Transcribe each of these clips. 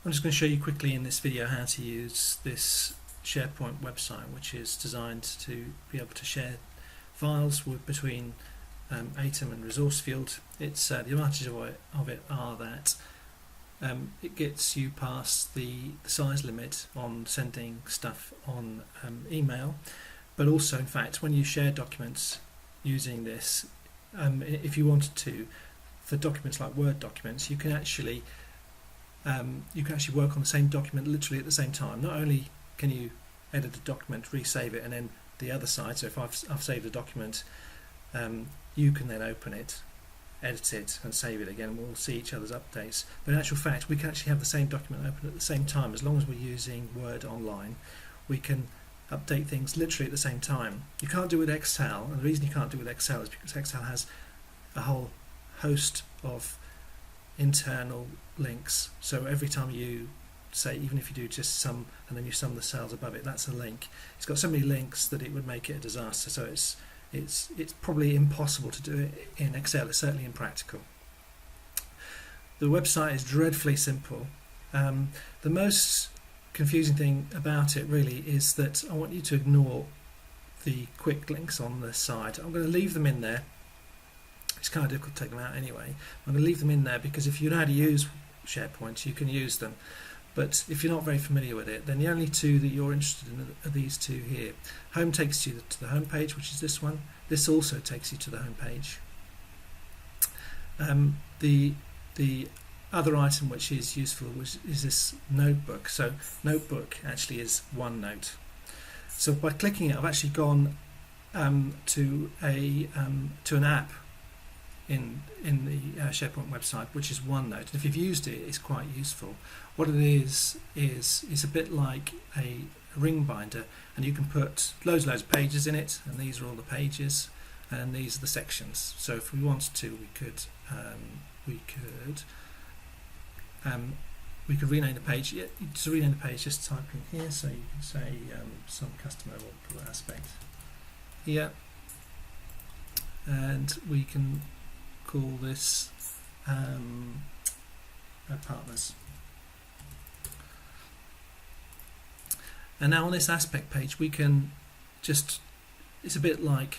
I'm just going to show you quickly in this video how to use this SharePoint website, which is designed to be able to share files between Atom and resource field. It's the advantages of it are that it gets you past the size limit on sending stuff on email, but also in fact when you share documents using this, if you wanted to, for documents like Word documents, you can actually work on the same document literally at the same time. Not only can you edit a document, resave it, and then the other side, so if I've saved a document, you can then open it, edit it and save it again, and we'll see each other's updates. But in actual fact we can actually have the same document open at the same time. As long as we're using Word Online, we can update things literally at the same time. You can't do it with Excel, and the reason you can't do it with Excel is because Excel has a whole host of internal links. So every time you say, even if you do just sum and then you sum the cells above it, that's a link. It's got so many links that it would make it a disaster. So it's probably impossible to do it in Excel. It's certainly impractical. The website is dreadfully simple. The most confusing thing about it really is that I want you to ignore the quick links on the side. I'm going to leave them in there. It's kind of difficult to take them out anyway. I'm going to leave them in there because if you know how to use SharePoint, you can use them. But if you're not very familiar with it, then the only two that you're interested in are these two here. Home takes you to the home page, which is this one. This also takes you to the home page. The other item which is useful is this notebook. So notebook actually is OneNote. So by clicking it, I've actually gone to an app in the SharePoint website, which is OneNote. And if you've used it, it's quite useful. What it is it's a bit like a ring binder, and you can put loads of pages in it, and these are all the pages, and these are the sections. So if we wanted to, we could rename the page. Yeah, to rename the page, just type in here. So you can say some customer or aspect here, and we can call this partners. And now on this aspect page, we can just, it's a bit like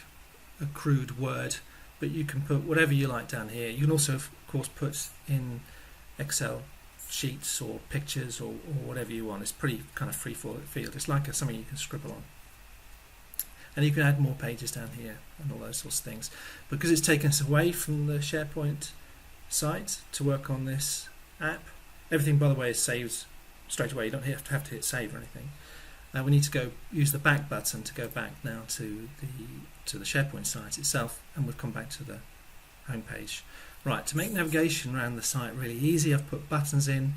a crude Word, but you can put whatever you like down here. You can also, of course, put in Excel sheets or pictures or whatever you want. It's pretty kind of free field. It's like something you can scribble on. And you can add more pages down here and all those sorts of things. Because it's taken us away from the SharePoint site to work on this app, everything, by the way, is saved straight away. You don't have to hit save or anything. We need to go use the back button to go back now to the SharePoint site itself, and we'll come back to the home page. Right, to make navigation around the site really easy, I've put buttons in.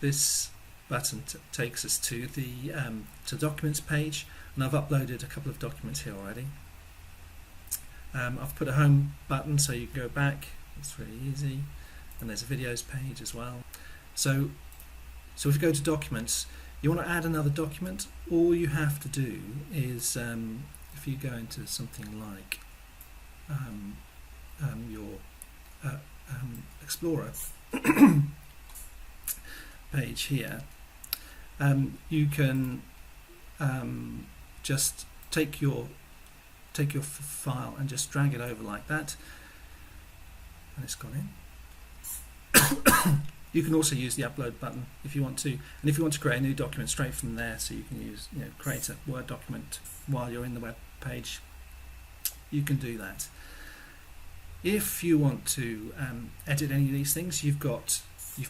This button takes us to the documents page, and I've uploaded a couple of documents here already. I've put a home button so you can go back. It's really easy, and there's a videos page as well. So if you go to documents, you want to add another document, all you have to do is, if you go into something like your Explorer page here, you can just take your file and just drag it over like that, and it's gone in. You can also use the upload button if you want to, and if you want to create a new document straight from there, so you can use, create a Word document while you're in the web page, you can do that. If you want to edit any of these things, you've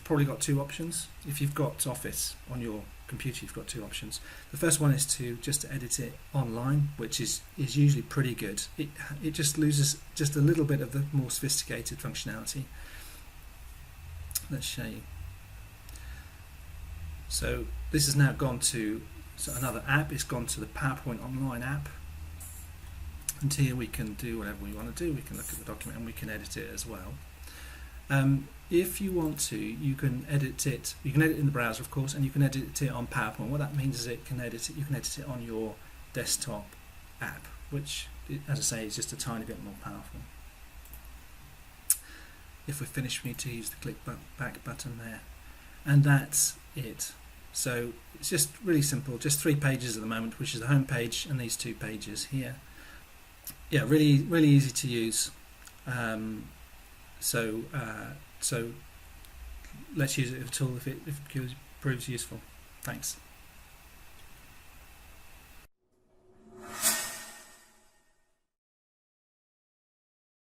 probably got two options. If you've got Office on your computer, you've got two options. The first one is to just edit it online, which is usually pretty good. It just loses just a little bit of the more sophisticated functionality. Let's show you. So this has now gone to another app. It's gone to the PowerPoint Online app, and here we can do whatever we want to do. We can look at the document and we can edit it as well. If you want to, you can edit it. You can edit it in the browser, of course, and you can edit it on PowerPoint. What that means is you can edit it on your desktop app, which, as I say, is just a tiny bit more powerful. If we're finished, we need to use the click back button there. and that's it. So it's just really simple, just 3 pages at the moment, which is the home page and these 2 pages here. Yeah, really easy to use. So let's use it as a tool if it proves useful. Thanks.